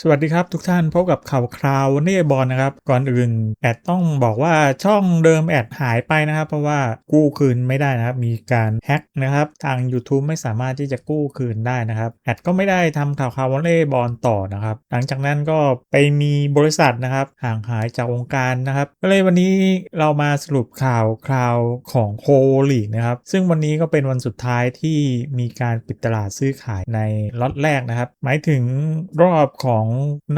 สวัสดีครับทุกท่านพบกับข่าวคราววอลเลย์บอลนะครับก่อนอื่นแอดต้องบอกว่าช่องเดิมแอดหายไปนะครับเพราะว่ากู้คืนไม่ได้นะครับมีการแฮ็กนะครับทาง YouTube ไม่สามารถที่จะกู้คืนได้นะครับแอดก็ไม่ได้ทำข่าวคราววอลเลย์บอลต่อนะครับหลังจากนั้นก็ไปมีบริษัทนะครับห่างหายจากวงการนะครับก็เลยวันนี้เรามาสรุปข่าวคราวของโคลีกนะครับซึ่งวันนี้ก็เป็นวันสุดท้ายที่มีการปิดตลาดซื้อขายในล็อตแรกนะครับหมายถึงรอบของ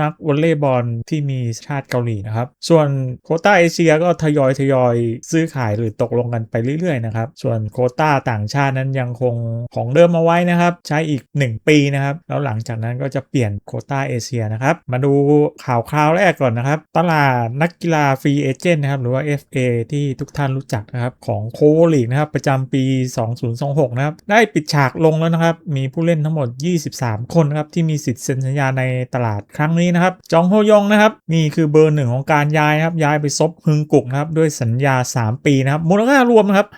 นักวอลเลย์บอลที่มีชาติเกาหลีนะครับส่วนโควต้าเอเชียก็ทยอยซื้อขายหรือตกลงกันไปเรื่อยๆนะครับส่วนโควต้าต่างชาตินั้นยังคงของเดิมเอาไว้นะครับใช้อีก1 ปีนะครับแล้วหลังจากนั้นก็จะเปลี่ยนโควต้าเอเชียนะครับมาดูข่าวคราวแรกก่อนนะครับตลาดนักกีฬาฟรีเอเจนต์นะครับหรือว่า FA ที่ทุกท่านรู้จักนะครับของโคลีกนะครับประจำปี 2026 นะครับได้ปิดฉากลงแล้วนะครับมีผู้เล่นทั้งหมด23 คนนะครับที่มีสิทธิ์เซ็นสัญญาในตลาดครั้งนี้นะครับจองโฮยองนะครับนี่คือเบอร์หนึ่งของการย้ายครับย้ายไปซบฮึงกุกนะครับด้วยสัญญา3 ปีนะครับมูลค่ารวมนะครับ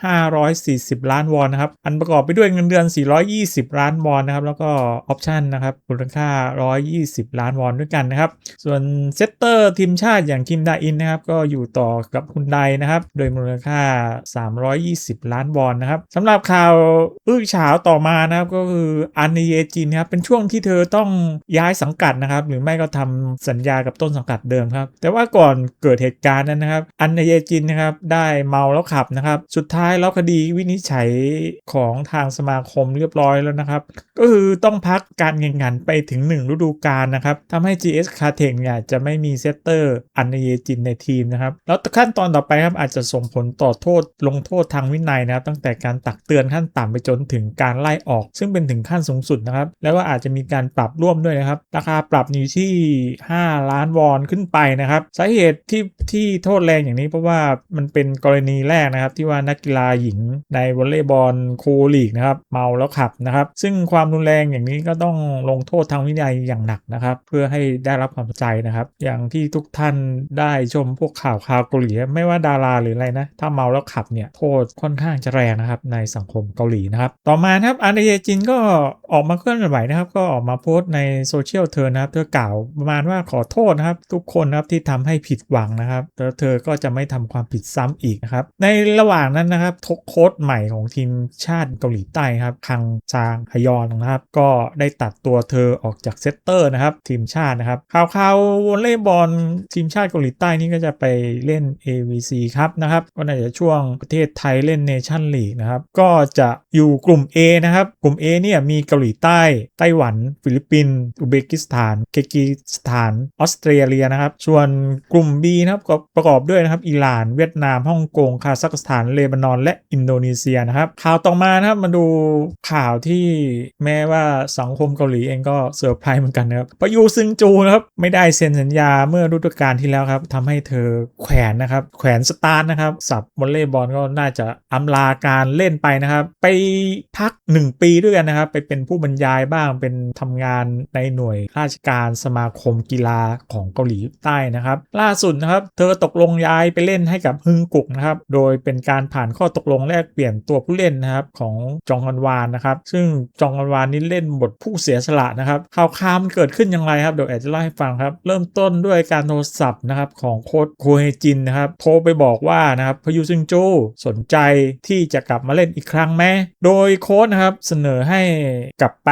540 ล้านวอนนะครับอันประกอบไปด้วยเงินเดือน420 ล้านวอนนะครับแล้วก็ออปชั่นนะครับมูลค่า120 ล้านวอนด้วยกันนะครับส่วนเซตเตอร์ทีมชาติอย่างคิมดาอินนะครับก็อยู่ต่อกับฮุนไดนะครับโดยมูลค่า320 ล้านวอนนะครับสำหรับข่าวอื้อฉาวต่อมานะครับก็คืออันเยจินครับเป็นช่วงที่เธอต้องย้ายสังกัดนะครับหรือไม่ก็ทำสัญญากับต้นสังกัดเดิมครับแต่ว่าก่อนเกิดเหตุการณ์นั้นนะครับอันเยจินนะครับได้เมาแล้วขับนะครับสุดท้ายแล้วคดีวินิจฉัยของทางสมาคมเรียบร้อยแล้วนะครับก็คือต้องพักการแข่งขันไปถึง1ฤดูกาลนะครับทำให้ GS Caltech เนี่ยจะไม่มีเซตเตอร์อันเยจินในทีมนะครับแล้วขั้นตอนต่อไปครับอาจจะส่งผลต่อลงโทษทางวินัยนะครับตั้งแต่การตักเตือนขั้นต่ำไปจนถึงการไล่ออกซึ่งเป็นถึงขั้นสูงสุดนะครับแล้วก็อาจจะมีการปรับร่วมด้วยนะครับราคาปรับอยู่ที่5 ล้านวอนขึ้นไปนะครับสาเหตุที่โทษแรงอย่างนี้เพราะว่ามันเป็นกรณีแรกนะครับที่ว่านักกีฬาหญิงในวอลเลย์บอลโคลีกนะครับเมาแล้วขับนะครับซึ่งความรุนแรงอย่างนี้ก็ต้องลงโทษทางวินัยอย่างหนักนะครับเพื่อให้ได้รับความเข้าใจนะครับอย่างที่ทุกท่านได้ชมพวกข่าวเกาหลีไม่ว่าดาราหรืออะไรนะถ้าเมาแล้วขับเนี่ยโทษค่อนข้างจะแรงนะครับในสังคมเกาหลีนะครับต่อมานะครับอันเดเยจินก็ออกมาเคลื่อนไหวนะครับก็ออกมาโพสต์ในโซเชียลเธอนะครับเธอกล่าวประมาณว่าขอโทษนะครับทุกคนนะครับที่ทำให้ผิดหวังนะครับแล้วเธอก็จะไม่ทำความผิดซ้ำอีกนะครับในระหว่างนั้นนะครับโค้ชใหม่ของทีมชาติเกาหลีใต้ครับคังจางฮยอนนะครับก็ได้ตัดตัวเธอออกจากเซตเตอร์นะครับทีมชาตินะครับข่าววอลเลย์บอลทีมชาติเกาหลีใต้นี่ก็จะไปเล่น AVC ครับนะครับก็น่าจะช่วงประเทศไทยเล่นเนชั่นลีกนะครับก็จะอยู่กลุ่ม A นะครับกลุ่ม A เนี่ยมีเกาหลีใต้ไต้หวันฟิลิปปินส์อุซเบกิสถานเกิร์กิสถานออสเตรเลียนะครับส่วนกลุ่ม B นะครับก็ประกอบด้วยนะครับอิหร่านเวียดนามฮ่องกงคาซัคสถานเลบานอนและอินโดนีเซียนะครับข่าวต่อมานะครับมาดูข่าวที่แม้ว่าสังคมเกาหลีเองก็เซอร์ไพรส์เหมือนกันนะครับพยูซึงจูนะครับไม่ได้เซ็นสัญญาเมื่อฤดูกาลที่แล้วครับทำให้เธอแขวนนะครับแขวนสตาร์ทนะครับสับวอลเลย์บอลก็น่าจะอำลาการเล่นไปนะครับไปพัก1 ปีด้วยกันนะครับไปเป็นผู้บรรยายบ้างเป็นทำงานในหน่วยราชการสมาคมกีฬาของเกาหลีใต้นะครับล่าสุดนะครับเธอตกลงย้ายไปเล่นให้กับฮึงกุกนะครับโดยเป็นการผ่านข้อตกลงแลกเปลี่ยนตัวผู้เล่นนะครับของจองฮอนวานนะครับซึ่งจองฮอนวานนี่เล่นบทผู้เสียสละนะครับข่าวมันเกิดขึ้นอย่างไรครับเดี๋ยวแอดจะเล่าให้ฟังครับเริ่มต้นด้วยการโทรศัพท์นะครับของโค้ชโคเฮจินนะครับโทรไปบอกว่านะครับพยูซึงจูสนใจที่จะกลับมาเล่นอีกครั้งไหมโดยโค้ชนะครับเสนอให้กลับไป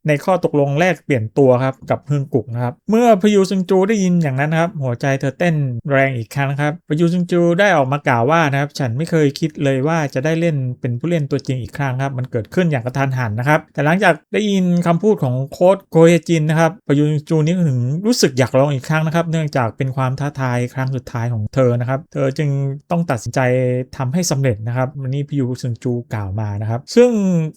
ในข้อตกลงแลกเปลี่ยนตัวครับกับฮึงกุกนะครับเมื่อพยูซึงจูได้ยินอย่างนั้นครับหัวใจเธอเต้นแรงอีกครั้งครับพยูซึงจูได้ออกมากล่าวว่านะครับฉันไม่เคยคิดเลยว่าจะได้เล่นเป็นผู้เล่นตัวจริงอีกครั้งครับมันเกิดขึ้นอย่างกระทันหันนะครับแต่หลังจากได้ยินคำพูดของโค้ชโคเฮจินนะครับพยูซึงจูนี่ถึงรู้สึกอยากลองอีกครั้งนะครับเนื่องจากเป็นความท้าทายครั้งสุดท้ายของเธอนะครับเธอจึงต้องตัดสินใจทำให้สำเร็จนะครับวันนี้พยูซึงจูกล่าวมานะครับซึ่ง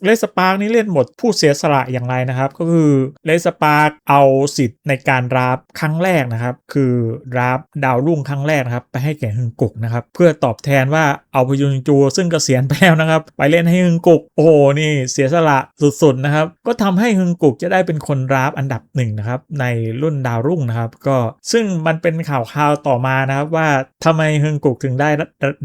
เลสปาร์กนี่เล่นบทผู้เสียสละอย่างไรนะครับก็คือเลสปาร์กเอาสิทธิ์ในการรับครั้งแรกนะครับคือรับดาวรุ่งครั้งแรกนะครับไปให้แก่ฮึงกุกนะครับเพื่อตอบแทนว่าเอาพยูซึงจูซึ่งเกษียณไปแล้วนะครับไปเล่นให้ฮึงกุกโอ้โหนี่เสียสละสุดๆนะครับก็ทำให้ฮึงกุกจะได้เป็นคนรับอันดับ1นะครับในรุ่นดาวรุ่งนะครับก็ซึ่งมันเป็นข่าวต่อมานะครับว่าทำไมฮึงกุกถึงได้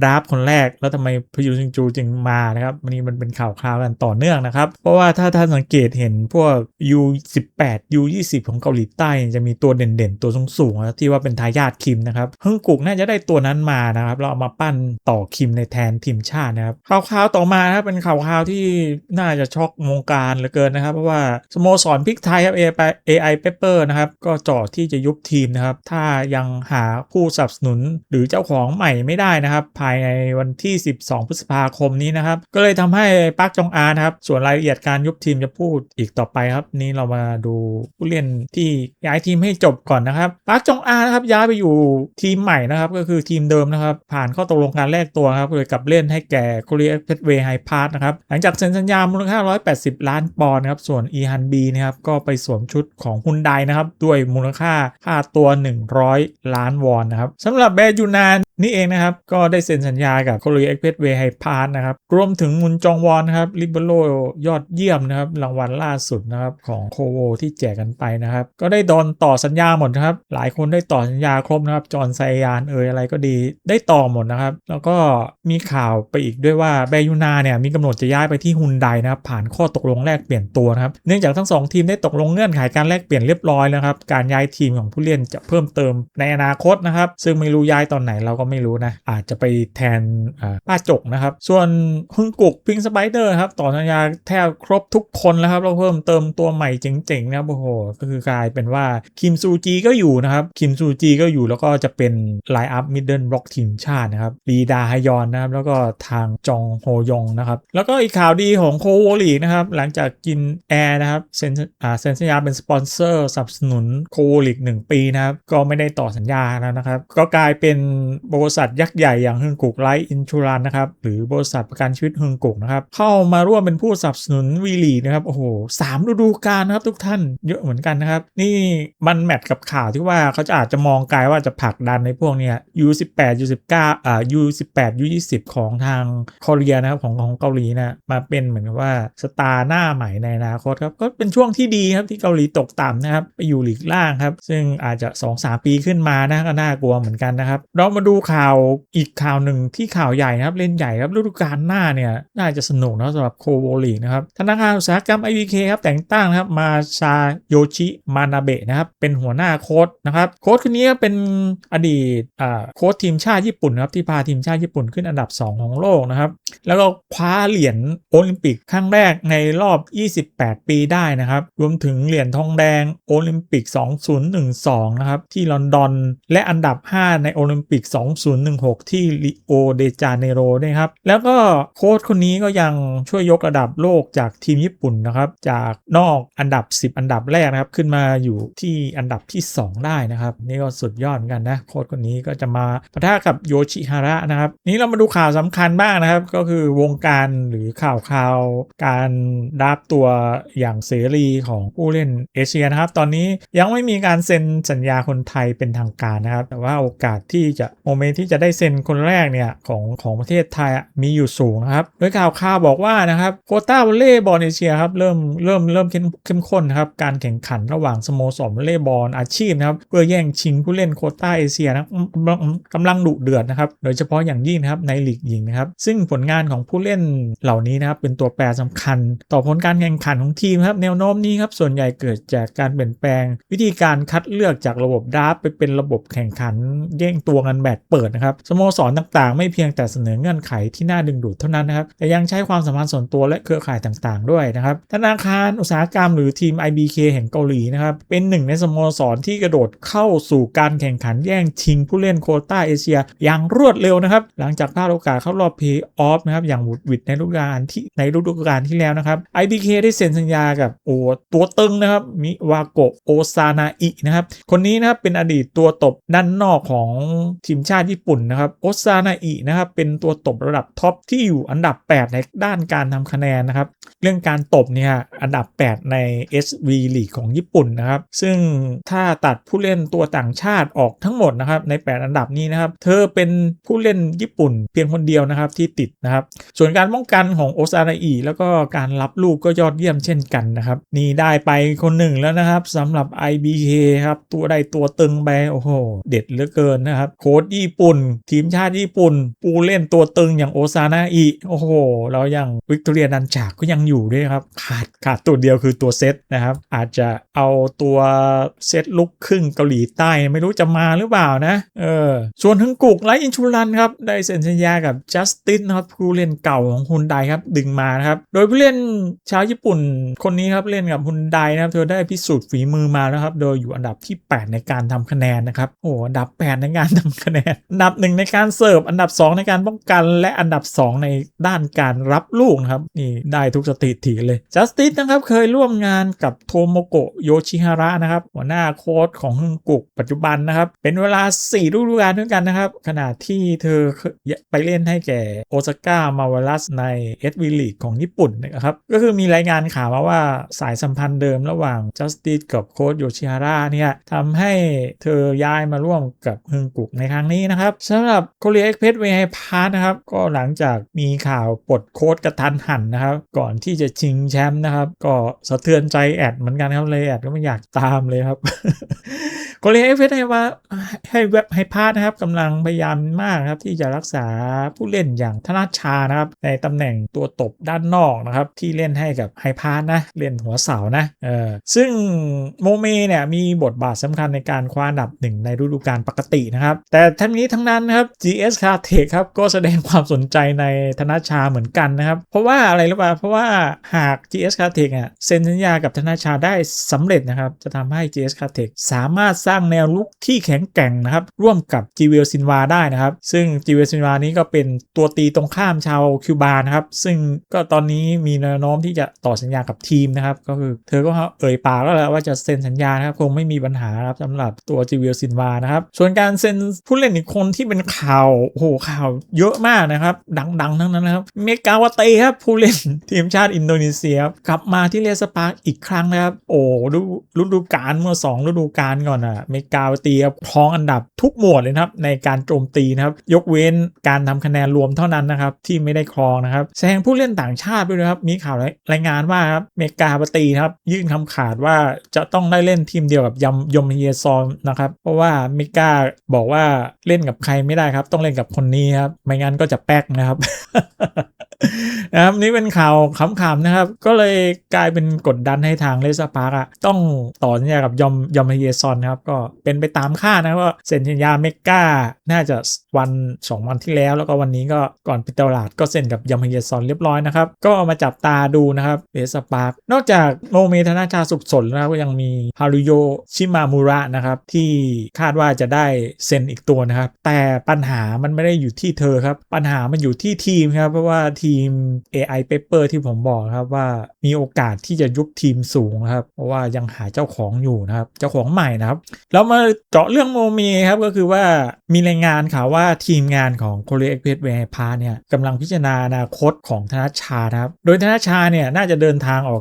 รับคนแรกแล้วทำไมพยูซึงจูจึงมานะครับมันเป็นข่าวกันต่อเนื่องนะครับเพราะว่าถ้าท่านสังเกตเห็นพวก U18 U20 ของเกาหลี หลีใต้จะมีตัวเด่นๆตัวสูงๆที่ว่าเป็นทายาทคิมนะครับฮึ่งกุกน่าจะได้ตัวนั้นมานะครับเราเอามาปั้นต่อคิมในแทนทีมชาตินะครับข่าวต่อมาครับเป็นข่าวที่น่าจะช็อกวงการเหลือเกินนะครับเพราะว่าสโมสรพริกไทยครับ AI Pepper นะครับก็จ่อที่จะยุบทีมนะครับถ้ายังหาผู้สนับสนุนหรือเจ้าของใหม่ไม่ได้นะครับภายในวันที่12 พฤษภาคมนี้นะครับก็เลยทำให้ปาร์คจองอานะครับส่วนรายละเอียดการยุบทีมจะพูดอีกต่อไปครับนี้เรามาดูผู้เล่นที่ย้ายทีมให้จบก่อนนะครับปาร์คจองอานะครับย้ายไปอยู่ทีมใหม่นะครับก็คือทีมเดิมนะครับผ่านข้อตกลงการแลกตัวครับเลยกลับเล่นให้แก่โคเรียเพชรเวย์ไฮพาร์ทนะครับหลังจากเซ็นสัญญามูลค่า180 ล้านปอนด์นะครับส่วนอีฮันบีนะครับก็ไปสวมชุดของฮุนไดนะครับด้วยมูลค่าตัว100 ล้านวอนนะครับสำหรับแบยูนานนี่เองนะครับก็ได้เซ็นสัญญากับโคเรียเพชรเวย์ไฮพาร์ทนะครับรวมถึงมุนจองวอนนะครับลิเบโรยอดเยี่ยมนะครับรางวัลล่าสุดนะครับของโคโวที่แจกกันไปนะครับก็ได้โดนต่อสัญญาหมดนะครับหลายคนได้ต่อสัญญาครบนะครับจอห์นไซยานอะไรก็ดีได้ต่อหมดนะครับแล้วก็มีข่าวไปอีกด้วยว่าแบยูนาเนี่ยมีกำหนดจะย้ายไปที่ฮุนไดนะครับผ่านข้อตกลงแลกเปลี่ยนตัวนะครับเนื่องจากทั้ง2ทีมได้ตกลงเงื่อนไขการแลกเปลี่ยนเรียบร้อยแล้วครับการย้ายทีมของผู้เล่นจะเพิ่มเติมในอนาคตนะครับซึ่งไม่รู้ย้ายตอนไหนเราก็ไม่รู้นะอาจจะไปแทนป้าจกนะครับส่วนฮึงกุกพิงสไปเดอร์ครับต่อสัญญาแทบครบทุกคนแล้วครับเราเพิ่มเติมตัวใหม่เจ๋งๆนะครับโอ้โหก็คือกลายเป็นว่าคิมซูจีก็อยู่นะครับคิมซูจีก็อยู่แล้วก็จะเป็นไลน์อัพมิดเดิลบล็อกทีมชาตินะครับลีดาฮยอนนะครับแล้วก็ทางจองโฮยองนะครับแล้วก็อีกข่าวดีของโคโวลีนะครับหลังจากกินแอร์นะครับเซ็นสัญญาเป็นสปอนเซอร์สนับสนุนโคโวลีก1 ปีนะครับก็ไม่ได้ต่อสัญญาแล้วนะครับก็กลายเป็นบริษัทยักษ์ใหญ่อย่างฮึงกุกไลฟ์อินชูรันนะครับหรือบริษัทประกันชีวิตฮึงกุกนะครับเข้ามาร่วมเป็นผู้สนับสนุนวีลีนะครับโอ้โห3 ฤดูกาลนะครับทุกท่านเยอะเหมือนกันนะครับนี่มันแมทกับข่าวที่ว่าเขาจะอาจจะมองไกลว่าจะผลักดันในพวกเนี้ย U18 U19 U18 U20 ของทางเกาหลีนะครับของเกาหลีนะมาเป็นเหมือนกับว่าสตาร์หน้าใหม่ในอนาคตครับก็เป็นช่วงที่ดีครับที่เกาหลีตกต่ำนะครับไปอยู่ลีกล่างครับซึ่งอาจจะ 2-3 ปีขึ้นมานะก็น่ากลัวเหมือนกันนะครับเรามาดูข่าวอีกข่าวหนึ่งที่ข่าวใหญ่นะครับเล่นใหญ่ครับฤดูกาลหน้าเนี่ยน่าจะสนุกนะสำหรับโคโวลีนะครับธนาคารอุตสาหกรรม IBK ครับแต่งตั้งนะครับมาซาโยชิมานาเบะนะครับเป็นหัวหน้าโค้ชนะครับโค้ชคนนี้เป็นอดีตโค้ชทีมชาติญี่ปุ่นครับที่พาทีมชาติญี่ปุ่นขึ้นอันดับ2ของโลกนะครับแล้วก็คว้าเหรียญโอลิมปิกครั้งแรกในรอบ28 ปีได้นะครับรวมถึงเหรียญทองแดงโอลิมปิก2012นะครับที่ลอนดอนและอันดับ5ในโอลิมปิก2016ที่ริโอเดจาเนโรด้วยครับแล้วก็โค้ชคนนี้ก็ยังช่วยยกระดับโลกจากทีมญี่ปุ่นนะครับจากนอกอันดับ10 อันดับแรกนะครับขึ้นมาอยู่ที่อันดับที่2ได้นะครับนี่ก็สุดยอดเหมือนกันนะโค้ชคนนี้ก็จะมาปะทะกับโยชิฮาระนะครับนี้เรามาดูข่าวสำคัญบ้างนะครับก็คือวงการหรือข่าวการรับตัวอย่างเสรีของผู้เล่นเอเชียนะครับตอนนี้ยังไม่มีการเซ็นสัญญาคนไทยเป็นทางการนะครับแต่ว่าโอกาสที่จะโมเมนต์ที่จะได้เซ็นคนแรกเนี่ยของประเทศไทยมีอยู่สูงนะครับโดยข่าวบอกว่านะครับโควต้าวอลเลย์บอลเอเชียครับเริ่มเข้มข้นนะครับการแข่งขันระหว่างสโมสรวอลเลย์บอลอาชีพนะครับเพื่อแย่งชิงผู้เล่นโควต้าเอเชียนะกำลังดุเดือดนะครับโดยเฉพาะอย่างยิ่งนะครับในลีกหญิงนะครับซึ่งผลงานของผู้เล่นเหล่านี้นะครับเป็นตัวแปรสำคัญต่อผลการแข่งขันของทีมครับแนวโน้มนี้ครับส่วนใหญ่เกิดจากการเปลี่ยนแปลงวิธีการคัดเลือกจากระบบดราฟต์ไปเป็นระบบแข่งขันแย่งตัวกันแบบเปิดนะครับสโมสรต่างๆไม่เพียงแต่เสนอเงื่อนไขที่น่าดึงดูดเท่านั้นนะครับแต่ยังใช้ความสัมพันธ์ส่วนตัวและเครือข่ายต่างๆด้วยนะครับธนาคารอุตสาหกรรมหรือทีม IBK แห่งเกาหลีนะครับเป็นหนึ่งในสโมสรที่กระโดดเข้าสู่การแข่งขันแย่งชิงผู้เล่นโควต้าเอเชียอย่างรวดเร็วนะครับหลังจากพลาดโอกาสเข้ารอบเพลย์ออฟนะครับอย่างหวุดหวิดในฤดูกาลที่แล้วนะครับ IBK ได้เซ็นสัญญากับตัวตึงนะครับมิวาโกะโอซานาอินะครับคนนี้นะครับเป็นอดีตตัวตบด้านนอกของทีมชาติญี่ปุ่นนะครับโอซานาอินะครับเป็นตัวตบระดับท็อปที่อยู่อันดับ8ในด้านการทำคะแนนนะครับเรื่องการตบเนี่ยอันดับ8ใน SV League ของญี่ปุ่นนะครับซึ่งถ้าตัดผู้เล่นตัวต่างชาติออกทั้งหมดนะครับใน8อันดับนี้นะครับเธอเป็นผู้เล่นญี่ปุ่นเพียงคนเดียวนะครับที่ติดนะครับส่วนการป้องกันของโอซานาอิแล้วก็การรับลูกก็ยอดเยี่ยมเช่นกันนะครับนี่ได้ไปคนหนึ่งแล้วนะครับสำหรับ IBK ครับตัวใดตัวตึงไปโอ้โหเด็ดเหลือเกินนะครับโค้ชญี่ ญี่ปุ่นทีมชาติญี่ปุ่นผู้เล่นตัวตึงอย่างโอซานะอิโอ้โหแล้วอย่างวิกตอเรียนันจากก็ยังอยู่ด้วยครับขาดตัวเดียวคือตัวเซตนะครับอาจจะเอาตัวเซตลุกครึ่งเกาหลีใต้ไม่รู้จะมาหรือเปล่านะส่วนฮึงกุกไลอินชูรันครับได้เซ็นสัญญากับจัสตินนะครับผู้เล่นเก่าของฮุนไดครับดึงมานะครับโดยผู้เล่นชาวญี่ปุ่นคนนี้ครับเล่นกับฮุนไดนะครับเธอได้พิสูจน์ฝีมือมาแล้วครับโดยอยู่อันดับที่8ในการทำคะแนนนะครับโอ้อันดับ8ในการทำคะแนนอันดับ1ในการเสิร์ฟอันดับ2ในการป้องกันและอันดับ2ในด้านการรับลูกนะครับนี่ได้ทุกสถิติเลยจัสตินนะครับเคยร่วมงานกับโทโมโกะโยชิฮาระนะครับหัวหน้าโค้ชของฮึงกุกปัจจุบันนะครับเป็นเวลา4ฤดูกาลด้วยกันนะครับขณะที่เธอไปเล่นให้แก่โอซาก้ามาเวลัสในเอสวีลีกของญี่ปุ่นนะครับก็คือมีรายงานข่าวมาว่าสายสัมพันธ์เดิมระหว่างจัสตินกับโค้ชโยชิฮาระเนี่ยทำให้เธอย้ายมาร่วมกับฮึงกุกในครั้งนี้นะครับสำหรับโคเรียเอ็กเพรสเวย์พาร์ทนะครับก็หลังจากมีข่าวปลดโค้ชกระทันหันนะครับก่อนที่จะชิงแชมป์นะครับก็สะเทือนใจแอดเหมือนกันครับเลยแอดก็ไม่อยากตามเลยครับ โคเรียเอ็กเพรสให้พาร์ทนะครับกำลังพยายามมากครับที่จะรักษาผู้เล่นอย่างธนาชานะครับในตำแหน่งตัวตบด้านนอกนะครับที่เล่นให้กับไฮพาร์ทนะเล่นหัวเสานะซึ่งโมเมเนี่ยมีบทบาทสำคัญในการคว้าอันดับ1ในฤดูกาลปกตินะครับแต่ทั้งนี้ทั้งนั้นนะครับ GS Caltech ครับก็แสดงความสนใจในธนาชาเหมือนกันนะครับเพราะว่าอะไรรู้ป่ะเพราะว่าหาก GS Caltech เซ็นสัญญากับธนาชาได้สำเร็จนะครับจะทำให้ GS Caltech สามารถสร้างแนวลุกที่แข็งแกร่งนะครับร่วมกับจิเวลซินวาได้นะครับซึ่งจิเวลซินวานี้ก็เป็นตัวตีตรงข้ามชาวคิวบานะครับซึ่งก็ตอนนี้มีแนวโน้มที่จะต่อสัญญากับทีมนะครับก็คือเธอก็เอ่ยปากแล้วแหละว่าจะเซ็นสัญญานะครับคงไม่มีปัญหาครับสำหรับตัวจิเวลซินวานะครับส่วนการเซ็นผู้เล่นอีกคนที่เป็นข่าวโอ้โหข่าวเยอะมากนะครับดังๆทั้งนั้นนะครับเมกาวาเตครับผู้เล่นทีมชาติอินโดนีเซียกลับมาที่เรสปาร์กอีกครั้งนะครับโอ้ฤดูกาลเมื่อ2ฤดูกาลก่อนเมกาวาเตครองอันดับทุกหมวดเลยนะครับในการโจมตีนะครับยกเว้นการทำคะแนนรวมเท่านั้นนะครับที่ไม่ได้ครองนะครับแซงผู้เล่นต่างชาติด้วยนะครับมีข่าวรายงานว่าครับเมกาวาเตครับยื่นคำขาดว่าจะต้องได้เล่นทีมเดียวกับยมเฮียซอนนะครับเพราะว่าเมกาบอกว่าเล่นกับใครไม่ได้ครับต้องเล่นกับคนนี้ครับไม่งั้นก็จะแป๊กนะครับ นะครับนี่เป็นข่าวขำๆนะครับก็เลยกลายเป็นกดดันให้ทางเลสปาร์กต้องต่อสัญญากับยมเฮียซอนนะครับก็เป็นไปตามคาดนะว่าเซ็นสัญญาเมกาน่าจะ2 วันที่แล้วก็วันนี้ก็ก่อนปิดตลาดก็เซ็นกับยมเฮียซอนเรียบร้อยนะครับก็มาจับตาดูนะครับเลสปาร์กนอกจากโมเมธนาชาสุขสนแล้วก็ยังมีฮารุโยชิมามูระนะครับที่คาดว่าจะได้เซ็นอีกตัวนะครับแต่ปัญหามันไม่ได้อยู่ที่เธอครับปัญหามันอยู่ที่ทีมครับเพราะว่าทีม AI Paper ที่ผมบอกครับว่ามีโอกาสที่จะยุบทีมสูงนะครับเพราะว่ายังหาเจ้าของอยู่นะครับเจ้าของใหม่นะครับแล้วมาเจาะเรื่องโมเมครับก็คือว่ามีรายงานข่าวว่าทีมงานของ Korea Express Way Pass เนี่ยกำลังพิจารณาอนาคตของธนชานะครับโดยธนชาเนี่ยน่าจะเดินทางออ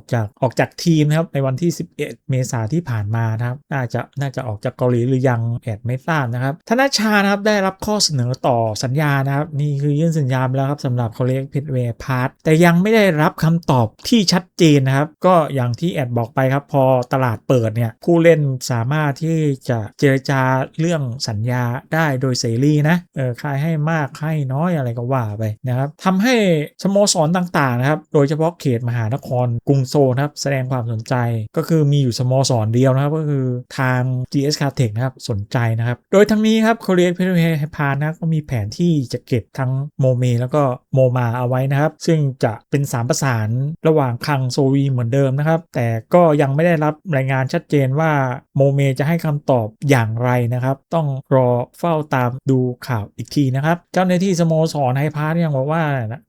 กจากทีมนะครับในวันที่11 เมษายนที่ผ่านมานะครับน่าจะออกจากเกาหลีหรือยังแอดไม่ทราบนะครับธนชานะครับได้รับข้อเสนอต่อสัญญานะครับนี่คือยื่นสัญญาไปแล้วครับสำหรับ Korea Express Way Pass แต่ยังไม่ได้รับคำตอบที่ชัดเจนนะครับก็อย่างที่แอดบอกไปครับพอตลาดเปิดเนี่ยผู้เล่นสามารถที่จะเจรจาเรื่องสัญญาได้โดยเสรีนะใครให้มากให้น้อยอะไรก็ว่าไปนะครับทำให้สโมสรต่างๆนะครับโดยเฉพาะเขตมหานครกรุงโซลนะครับแสดงความสนใจก็คือมีอยู่สโมสรเดียวนะครับก็คือทาง GS Caltech นะครับสนใจนะครับโดยทั้งนี้ครับ Korea Express Pass นะก็มีแผนที่จะเก็บทั้งโมเมแล้วก็โมมาเอาไว้นะครับซึ่งจะเป็น3ประสานระหว่างคังโซวีเหมือนเดิมนะครับแต่ก็ยังไม่ได้รับรายงานชัดเจนว่าโมเมจะให้คำตอบอย่างไรนะครับต้องรอเฝ้าตามดูข่าวอีกทีนะครับเจ้าหน้าที่สโมสรไฮพาร์ทยังบอกว่า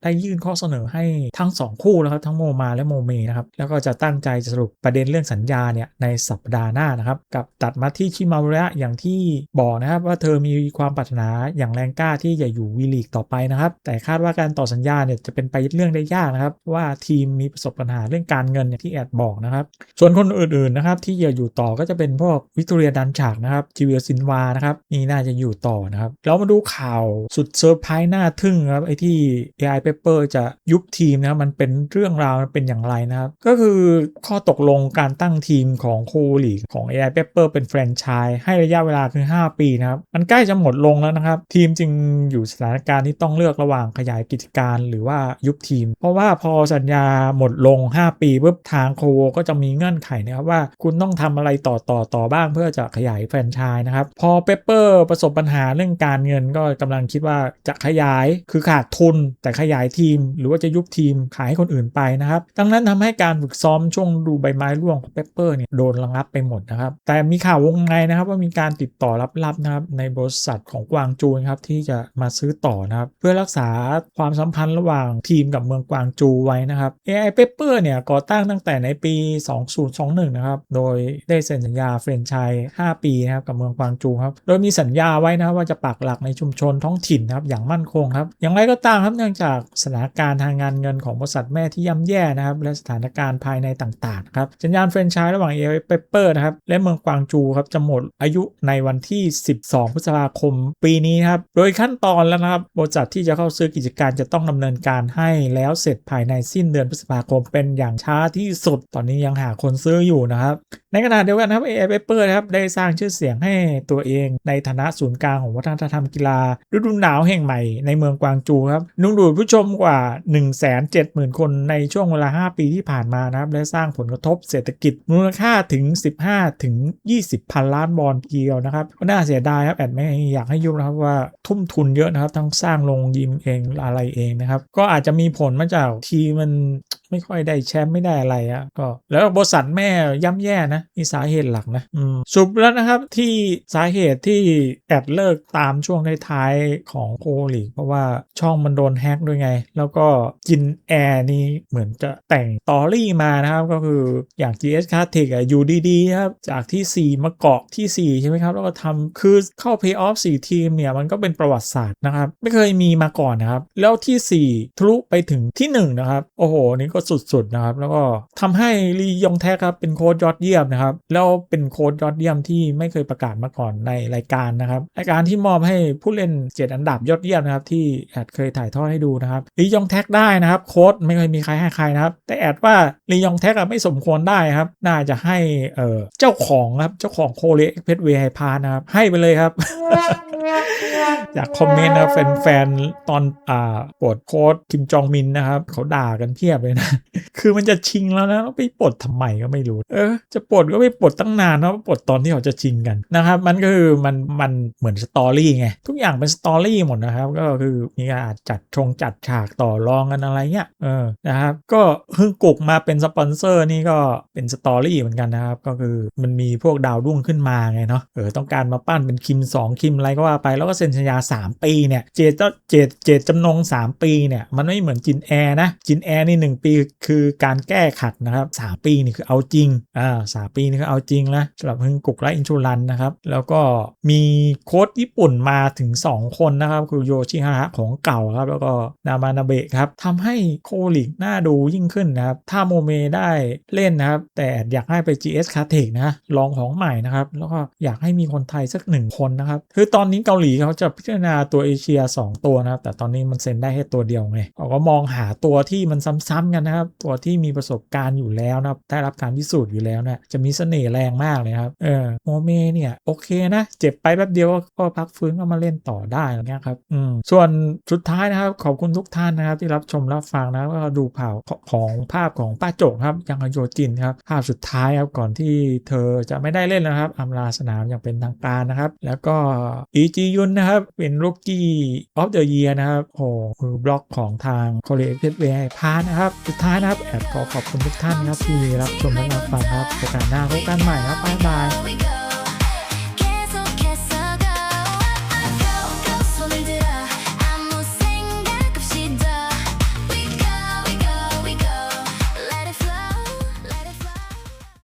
ได้ยื่นข้อเสนอให้ทั้ง2คู่แล้วครับทั้งโมมาและโมเมนะครับแล้วก็จะตั้งใจจะสรุปประเด็นเรื่องสัญญาเนี่ยในสัปดาห์หน้านะครับกับตัดมาที่ชิมามุระอย่างที่บอกนะครับว่าเธอมีความปรารถนาอย่างแรงกล้าที่จะอยู่วีลีกต่อไปนะครับแต่คาดว่า การต่อสัญญาเนี่ยจะเป็นไปเรื่องได้ยากนะครับว่าทีมมีประสบปัญหาเรื่องการเงินอย่างที่แอดบอกนะครับส่วนคนอื่นๆนะครับที่จะอยู่ต่อก็จะเป็นพวกวิกตอเรียดันฉากนะครับจิเวียซินวานะครับนี่น่าจะอยู่ต่อนะครับเรามาดูข่าวสุดเซอร์ไพรส์น่าทึ่งครับไอ้ที่ AI Pepper จะยุบทีมนะครับมันเป็นเรื่องราวเป็นอย่างไรนะครับก็คือข้อตกลงการตั้งทีมของโคลีกของ AI Pepper เป็นแฟรนไชส์ให้ระยะเวลาคือ5 ปีนะครับมันใกล้จะหมดลงแล้วนะครับทีมจึงอยู่สถานการณ์ที่ต้องเลือกระหว่างขยายกิจการหรือว่ายุบทีมเพราะว่าพอสัญญาหมดลง5 ปีปุ๊บทางโคก็จะมีเงื่อนไขนะครับว่าคุณต้องทำอะไรต่อบ้างเพื่อจะขยายแฟรนไชส์นะครับพอเปเปอร์ประสบปัญหาเรื่องการเงินก็กำลังคิดว่าจะขยายคือขาดทุนแต่ขยายทีมหรือว่าจะยุบทีมขายให้คนอื่นไปนะครับดังนั้นทำให้การฝึกซ้อมช่วงดูใบไม้ร่วงของเปเปอร์เนี่ยโดนระงับไปหมดนะครับแต่มีข่าววงในนะครับว่ามีการติดต่อลับๆนะครับในบริษัทของกวางจูนะครับที่จะมาซื้อต่อนะครับเพื่อรักษาความสัมพันธ์ระหว่างทีมกับเมืองกวางจูไว้นะครับ AI Pepper เนี่ยก่อตั้งตั้งแต่ในปี 2021 นะครับโดยได้เซ็นสัญญาแฟรนไชส์5 ปีนะครับกับเมืองกวางจูครับโดยมีสัญญาไว้นะครับว่าจะปักหลักในชุมชนท้องถิ่นนะครับอย่างมั่นคงครับอย่างไรก็ตามครับเนื่องจากสถานการณ์ทางการเงินของบริษัทแม่ที่ย่ำแย่นะครับและสถานการณ์ภายในต่างๆครับสัญญาณแฟรนไชส์ระหว่าง AI Pepper นะครับและเมืองกวางจูครับจะหมดอายุในวันที่ 12 พฤษภาคมปีนี้ครับโดยขั้นตอนแล้วนะครับบริษัทที่จะเข้าซื้อกิจการจะต้องดำเนินการให้แล้วเสร็จภายในสิ้นเดือนพฤษภาคมเป็นอย่างช้าที่สุดตอนนี้ยังหาคนซื้ออยู่นะครับในขณะเดียวกันครับ AI Pepper นะครับได้สร้างชื่อเสียงให้ตัวเองในฐานะศูนย์กลางของวัฒนธรรมกีฬาฤดูหนาวแห่งใหม่ในเมืองกวางจูครับดึงดูดผู้ชมกว่า 170,000 คนในช่วงเวลา5 ปีที่ผ่านมานะครับและสร้างผลกระทบเศรษฐกิจมูลค่าถึง 15-20 พันล้านวอนเกียวนะครับก็น่าเสียดายครับแอดไม่อยากให้ยุบนะครับว่าทุ่มทุนเยอะนะครับทั้งสร้างโรงยิมเองอะไรเองนะครับก็อาจจะมีผลมาจากทีมมันไม่ค่อยได้แชมป์ไม่ได้อะไรอ่ะก็แล้วบริษัทแม่ย่ำแย่นะนี่สาเหตุหลักนะสรุปแล้วนะครับที่สาเหตุที่แอดเลิกตามช่วงท้ายๆของโคลีกเพราะว่าช่องมันโดนแฮ็กด้วยไงแล้วก็จินแอร์นี่เหมือนจะแต่งตอรี่มานะครับก็คืออย่าง GS Classic อยู่ดีๆครับจากที่ 4 มาเกาะที่ 4 ใช่ไหมครับแล้วก็ทำคือเข้าเพลย์ออฟ4 ทีมเนี่ยมันก็เป็นประวัติศาสตร์นะครับไม่เคยมีมาก่อนนะครับแล้วที่ 4 ทะลุไปถึงที่ 1 นะครับโอ้โหนี่ก็สุดๆนะครับแล้วก็ทำให้ลียองแทครับเป็นโค้ชยอดเยี่ยมนะครับแล้วเป็นโค้ชยอดเยี่ยมที่ไม่เคยประกาศมาก่อนในรายการนะครับรายการที่มอบให้ผู้เล่น7 อันดับยอดเยี่ยมนะครับที่แอดเคยถ่ายทอดให้ดูนะครับลียองแทได้นะครับโค้ชไม่เคยมีใครให้ใครนะครับแต่แอดว่าลียองแทไม่สมควรได้ครับน่าจะให้เจ้าของครับเจ้าของโคเรียเพชรเวไฮพานะครับให้ไปเลยครับ อยากคอมเมนต์นะแฟนๆตอนปลดโค้ชคิมจองมินนะครับเขาด่ากันเพียบเลยนะ คือมันจะชิงแล้วนะไปปลดทำไมก็ไม่รู้จะปลดก็ไปปลดตั้งนานนะปลดตอนที่เขาจะชิงกันนะครับมันก็คือมันเหมือนสตอรี่ไงทุกอย่างเป็นสตอรี่หมดนะครับก็คือมีการจัดฉากต่อรองกันอะไรเงี้ยนะครับก็ฮึ่งกุกมาเป็นสปอนเซอร์นี่ก็เป็นสตอรี่เหมือนกันนะครับก็คือมันมีพวกดาวรุ่งขึ้นมาไงเนาะต้องการมาปั้นเป็นคิม2คิมอะไรก็ว่าไปแล้วก็เซ็นสัญญา3 ปีเนี่ยเจตจำนง3 ปีเนี่ยมันไม่เหมือนจินแอร์นะจินแอร์นี่1 ปีคือการแก้ขัดนะครับ3 ปีนี่คือเอาจริง3 ปีนี่คือเอาจริงนะสำหรับฮึ่งกุกและอินชูรันนะครับแล้วก็มีโค้ชญี่ปุ่นมาถึง2 คนนะครับคือโยชิฮาระของเก่าครับแล้วก็นามานาเบะครับทำให้โคลีกน่าดูยิ่งขึ้นนะครับถ้าโมเมได้เล่นนะครับแต่อยากให้ไป GS Classic นะลองของใหม่นะครับแล้วก็อยากให้มีคนไทยสัก1 คนนะครับคือตอนนี้เกาหลีเขาจะพิจารณาตัวเอเชีย2 ตัวนะครับแต่ตอนนี้มันเซ็นได้แค่ตัวเดียวไงเขาก็มองหาตัวที่มันซ้ำๆกันนะครับตัวที่มีประสบการณ์อยู่แล้วนะครับได้รับการพิสูจน์อยู่แล้วนะจะมีเสน่ห์แรงมากเลยครับโมเมเนี่ยโอเคนะเจ็บไปแป๊บเดียวก็พักฟื้นก็มาเล่นต่อได้อะไรเงี้ยครับส่วนสุดท้ายนะครับขอบคุณทุกท่านนะครับที่รับชมรับฟังนะก็ดูข่าวของภาพของป้าโจกครับยังโยจินครับภาพสุดท้ายครับก่อนที่เธอจะไม่ได้เล่นนะครับอำลาสนามอย่างเป็นทางการนะครับแล้วก็อีจียุนนะครับเป็นรูกี้ออฟเดอะเยียร์นะครับโอ้คือบล็อกของทางโคเรียเพชรเวย์พาร์นะครับสุดท้ายนะครับแอดขอบคุณทุกท่านครับที่รับชมและรับฟังครับโอกาสหน้าพบกันใหม่ครับบ๊ายบาย